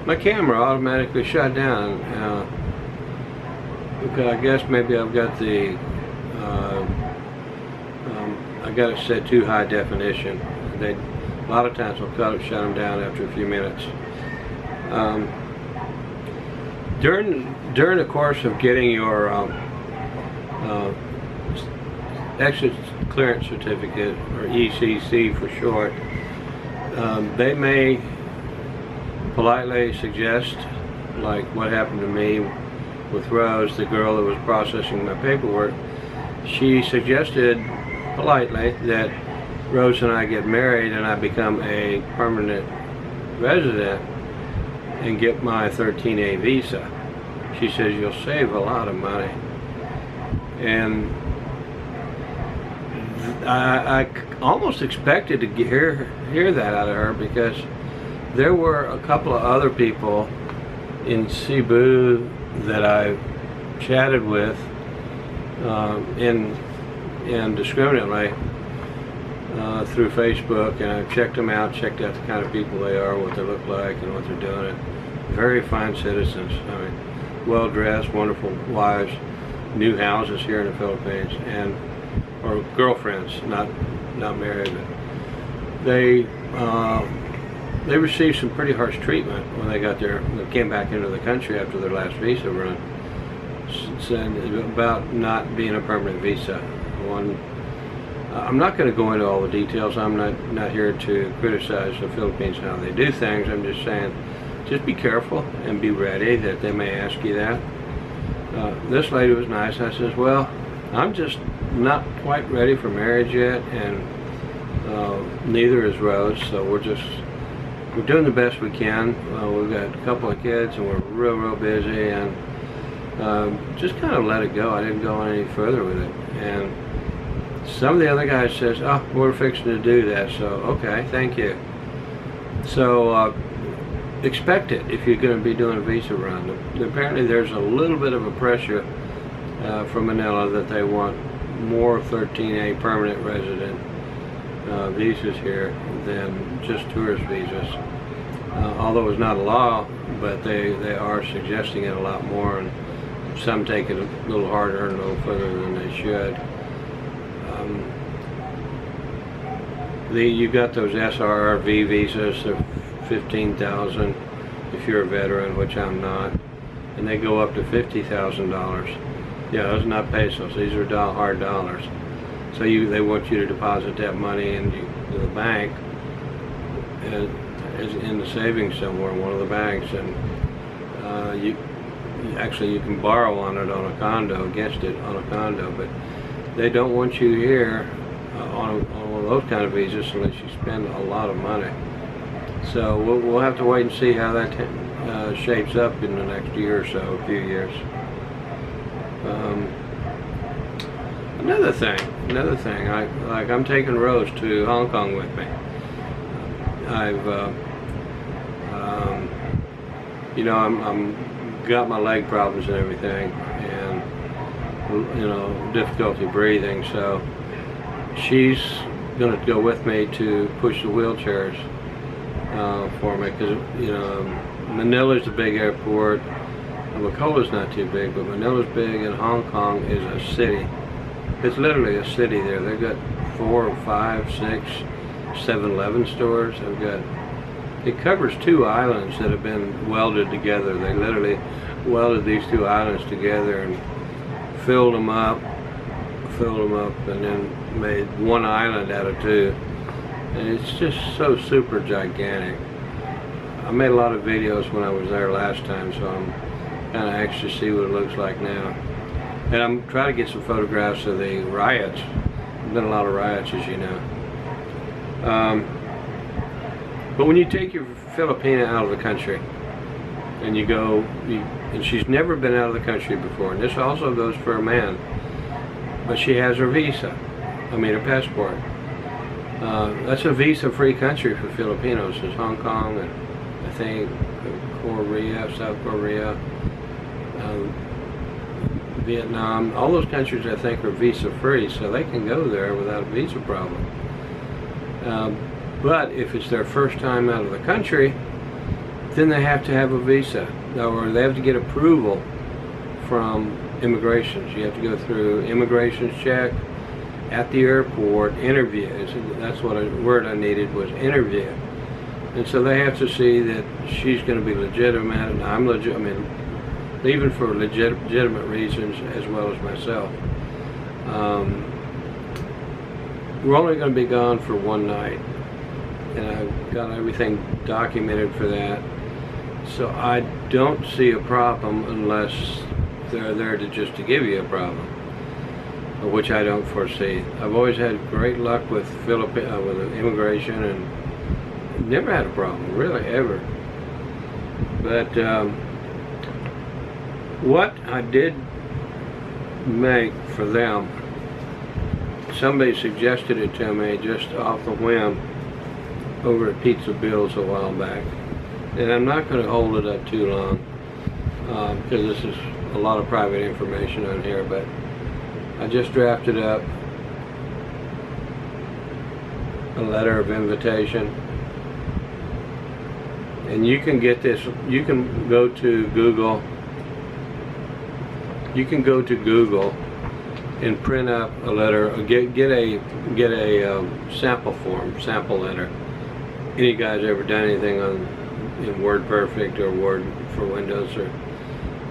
my camera automatically shut down. Because I guess maybe I've got the I got it set too high definition. They a lot of times will shut them down after a few minutes. During the course of getting your exit clearance certificate, or ECC for short, they may politely suggest, like what happened to me with Rose, the girl that was processing my paperwork. She suggested politely that Rose and I get married and I become a permanent resident and get my 13A visa. She says you'll save a lot of money. And I almost expected to hear that out of her, because there were a couple of other people in Cebu that I chatted with indiscriminately through Facebook, and I checked them out, checked out the kind of people they are, what they look like, and what they're doing. Very fine citizens. I mean, well dressed, wonderful wives, new houses here in the Philippines, and or girlfriends, not married. But they received some pretty harsh treatment when they got there. They came back into the country after their last visa run. Said about not being a permanent visa. I'm not going to go into all the details. I'm not here to criticize the Philippines and how they do things. I'm just saying, just be careful and be ready that they may ask you that. This lady was nice. I says, well, I'm just not quite ready for marriage yet, and neither is Rose, so we're doing the best we can. We've got a couple of kids and we're real busy, and just kind of let it go. I didn't go any further with it. And some of the other guys says, oh, we're fixing to do that, so okay, thank you. So expect it if you're going to be doing a visa run. Apparently there's a little bit of a pressure from Manila that they want more 13A permanent resident visas here than just tourist visas. Although it's not a law, but they are suggesting it a lot more, and some take it a little harder and a little further than they should. You got those SRRV visas, they're $15,000 if you're a veteran, which I'm not, and they go up to $50,000. Yeah, those are not pesos, these are hard dollars. So they want you to deposit that money into the bank, as in the savings somewhere, one of the banks, and you can borrow on it on a condo, against it on a condo, but they don't want you here on one of those kind of visas unless you spend a lot of money. So we'll have to wait and see how that shapes up in the next year or so, a few years. Another thing, I'm taking Rose to Hong Kong with me. I've I'm got my leg problems and everything, and difficulty breathing, so she's going to go with me to push the wheelchairs for me, because Manila's a big airport. Bacola's not too big, but Manila's big, and Hong Kong is a city. It's literally a city there. They've got 4, 5, 6, 7-Eleven stores. It covers 2 islands that have been welded together. They literally welded these 2 islands together and filled them up, and then made 1 island out of 2. And it's just so super gigantic. I made a lot of videos when I was there last time, so I'm kind of anxious to see what it looks like now. And I'm trying to get some photographs of the riots. There's been a lot of riots, as you know. But when you take your Filipina out of the country, and you go, and she's never been out of the country before, and this also goes for a man, but she has her visa, her passport. That's a visa-free country for Filipinos. It's Hong Kong, and I think Korea, South Korea, Vietnam. All those countries I think are visa-free, so they can go there without a visa problem. But if it's their first time out of the country, then they have to have a visa, or they have to get approval from immigration. You have to go through immigration check at the airport, interviews. That's what a word I needed, was interview. And so they have to see that she's going to be legitimate, and I'm legit. I mean, even for legitimate reasons as well as myself. We're only going to be gone for one night, and I've got everything documented for that. So I don't see a problem unless they're there to just to give you a problem, which I don't foresee. I've always had great luck with with immigration, and never had a problem, really, ever. But what I did make for them, somebody suggested it to me just off the whim over at Pizza Bill's a while back, and I'm not going to hold it up too long because this is a lot of private information on here, but I just drafted up a letter of invitation, and you can get this. You can go to Google. You can go to Google and print up a letter, or get a sample form, sample letter. Any guy's ever done anything in WordPerfect or Word for Windows, or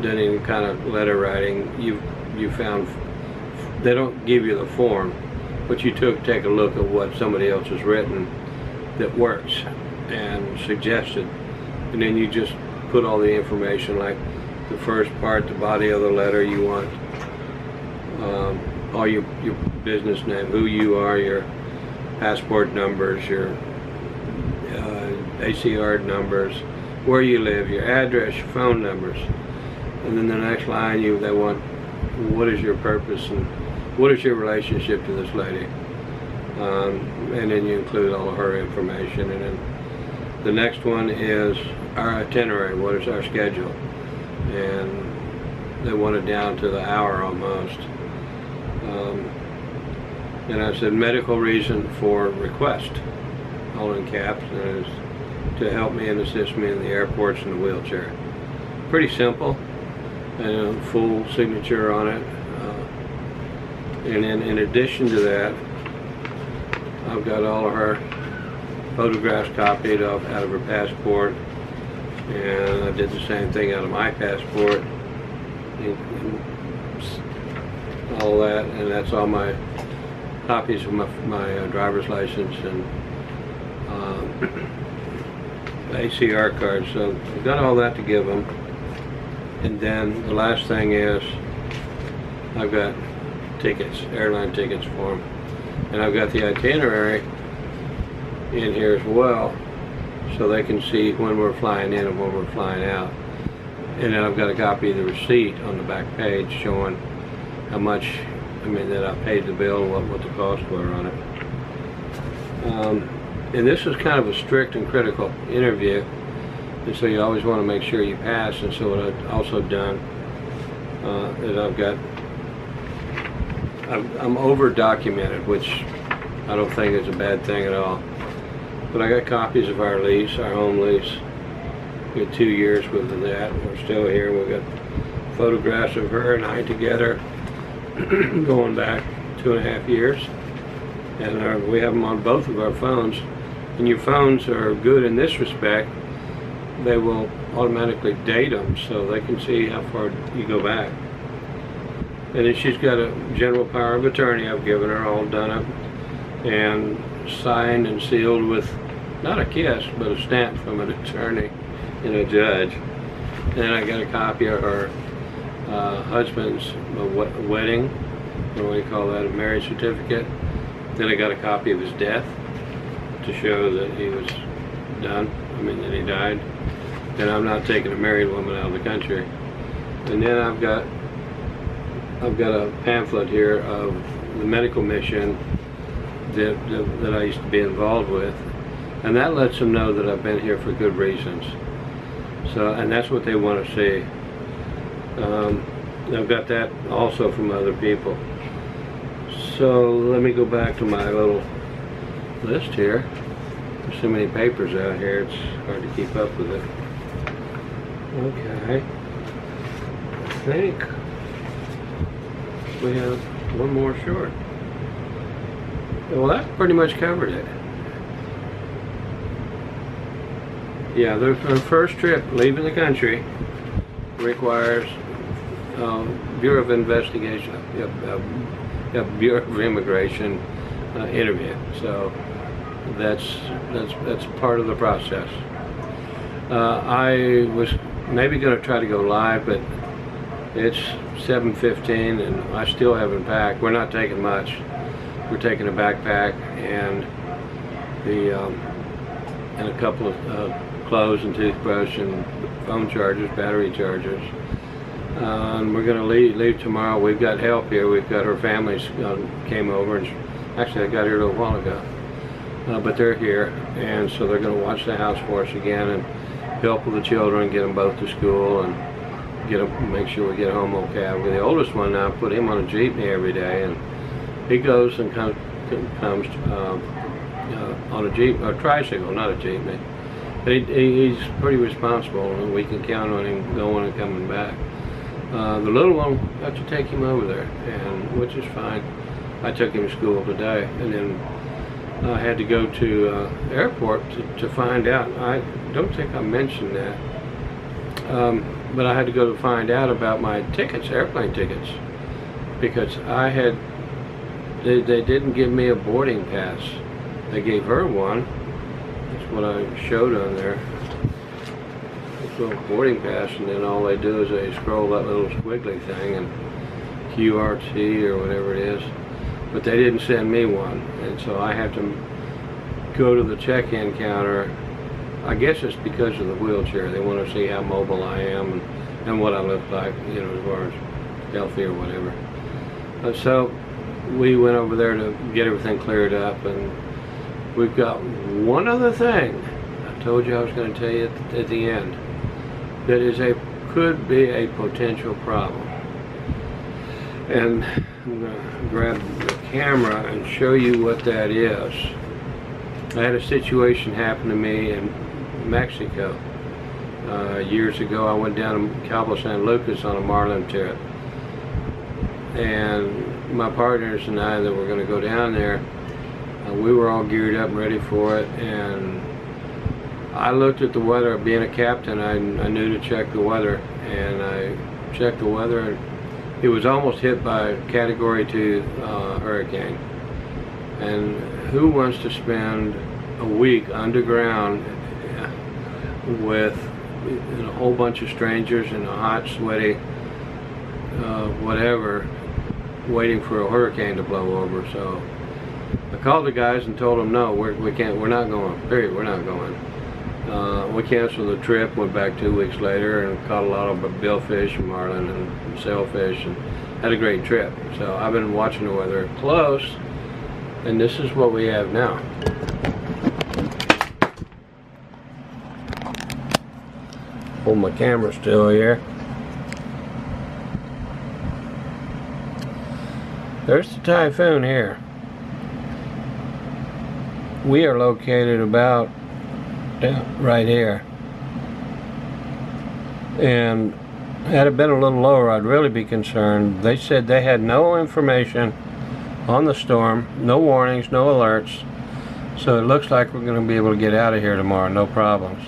done any kind of letter writing, you found they don't give you the form, but you take a look at what somebody else has written that works and suggested, and then you just put all the information, like the first part, the body of the letter. You want all your business name, who you are, your passport numbers, your ACR numbers, where you live, your address, your phone numbers, and then the next line they want, what is your purpose and what is your relationship to this lady, and then you include all of her information, and then the next one is our itinerary, what is our schedule, and they want it down to the hour almost. And I said medical reason for request, all in caps, and it's to help me and assist me in the airports in the wheelchair. Pretty simple, and a full signature on it. And then in addition to that, I've got all of her photographs copied out of her passport, and I did the same thing out of my passport, and all that, and that's all my copies of my driver's license and the ACR card. So I've got all that to give them. And then the last thing is I've got tickets, airline tickets for them, and I've got the itinerary in here as well, so they can see when we're flying in and when we're flying out. And then I've got a copy of the receipt on the back page showing how much, that I paid the bill and what the costs were on it. And this is kind of a strict and critical interview, and so you always want to make sure you pass. And so what I've also done is I'm over documented, which I don't think is a bad thing at all. But I got copies of our lease, our home lease. We got 2 years with that. We're still here. We've got photographs of her and I together going back 2.5 years. And we have them on both of our phones. And your phones are good in this respect. They will automatically date them so they can see how far you go back. And then she's got a general power of attorney I've given her, all done up and signed and sealed with not a kiss, but a stamp from an attorney and a judge. And I got a copy of her husband's wedding, what do you call that, a marriage certificate. Then I got a copy of his death to show that he was done, that he died. And I'm not taking a married woman out of the country. And then I've got a pamphlet here of the medical mission that I used to be involved with, and that lets them know that I've been here for good reasons. So, and that's what they want to see. I've got that also from other people. So let me go back to my little list here. There's so many papers out here, it's hard to keep up with it. Okay. I think we have one more short. Well, that pretty much covered it. Yeah, the first trip leaving the country requires Bureau of Investigation, Bureau of Immigration interview. So that's part of the process. I was maybe going to try to go live, but it's 7:15 and I still haven't packed. We're not taking much. We're taking a backpack and and a couple of clothes and toothbrush and phone chargers, battery chargers. And we're going to leave tomorrow. We've got help here. We've got her families came over, and actually I got here a little while ago. But they're here, and so they're going to watch the house for us again and help with the children, get them both to school, and make sure we get home okay. With the oldest one now, I put him on a jeepney every day, and he goes and comes on a tricycle, not a jeepney. But he's pretty responsible, and we can count on him going and coming back. The little one, I have to take him over there, and which is fine. I took him to school today, and then I had to go to airport to find out. I don't think I mentioned that, but I had to go to find out about my tickets, airplane tickets, because they didn't give me a boarding pass. They gave her one. That's what I showed on there. This little boarding pass, and then all they do is they scroll that little squiggly thing and QRT or whatever it is. But they didn't send me one, and so I have to go to the check-in counter. I guess it's because of the wheelchair. They want to see how mobile I am and what I look like, you know, as far as healthy or whatever. So we went over there to get everything cleared up, and we've got one other thing I told you I was going to tell you at the end that could be a potential problem. And I'm going to grab the camera and show you what that is. I had a situation happen to me in Mexico. Years ago, I went down to Cabo San Lucas on a marlin trip. And my partners and I that were going to go down there, we were all geared up and ready for it. And I looked at the weather. Being a captain, I knew to check the weather. And I checked the weather, and it was almost hit by a Category 2 hurricane. And who wants to spend a week underground with a whole bunch of strangers in a hot, sweaty, whatever, waiting for a hurricane to blow over? So I called the guys and told them, no, we're not going, period, we're not going. We canceled the trip, went back 2 weeks later and caught a lot of billfish and marlin and sailfish and had a great trip. So I've been watching the weather close, and this is what we have now. Hold my camera still here. There's the typhoon here. We are located about right here, and had it been a little lower, I'd really be concerned. They said they had no information on the storm, no warnings, no alerts, so it looks like we're going to be able to get out of here tomorrow, no problems.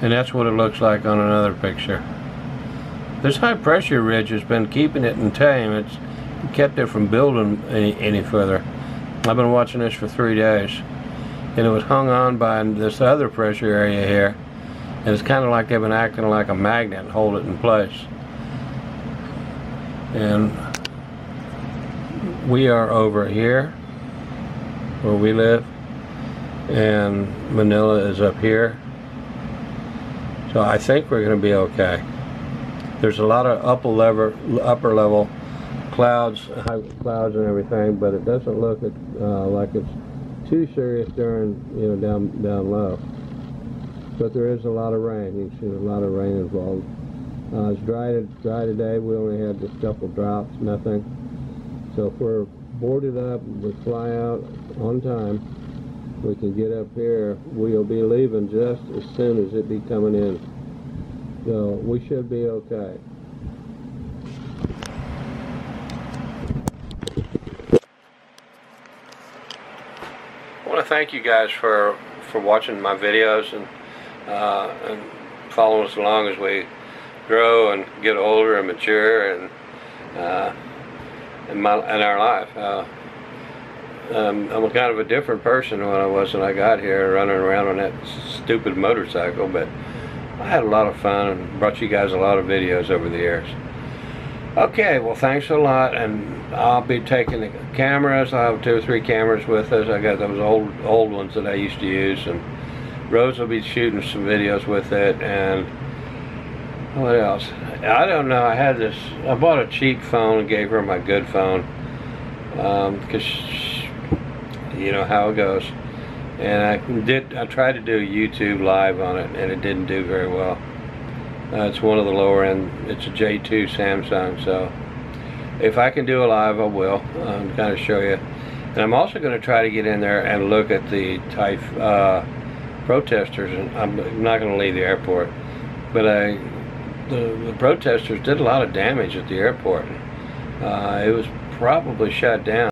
And that's what it looks like on another picture. This high pressure ridge has been keeping it in tame. It's kept it from building any further. I've been watching this for 3 days, and it was hung on by this other pressure area here, and it's kind of like they've been acting like a magnet and hold it in place. And we are over here where we live, and Manila is up here, so I think we're going to be okay. There's a lot of upper level clouds, high clouds and everything, but it doesn't look like it's too serious down low. But there is a lot of rain. You can see a lot of rain involved. It's dry today. We only had just a couple drops, nothing. So if we're boarded up, we fly out on time. we can get up here. We'll be leaving just as soon as it be coming in. So we should be okay. I want to thank you guys for watching my videos and following us along as we grow and get older and mature and in our life. I'm kind of a different person than I was when I got here, running around on that stupid motorcycle, but I had a lot of fun and brought you guys a lot of videos over the years. Okay, well, thanks a lot, and I'll be taking the cameras. I have 2 or 3 cameras with us. I got those old ones that I used to use, and Rose will be shooting some videos with it. And what else? I don't know. I bought a cheap phone and gave her my good phone, because you know how it goes. And I tried to do a YouTube live on it, and it didn't do very well. It's one of the lower end. It's a J2 Samsung, so if I can do a live, I will kind of show you. And I'm also going to try to get in there and look at the type protesters. And I'm not going to leave the airport, but the protesters did a lot of damage at the airport. It was probably shut down.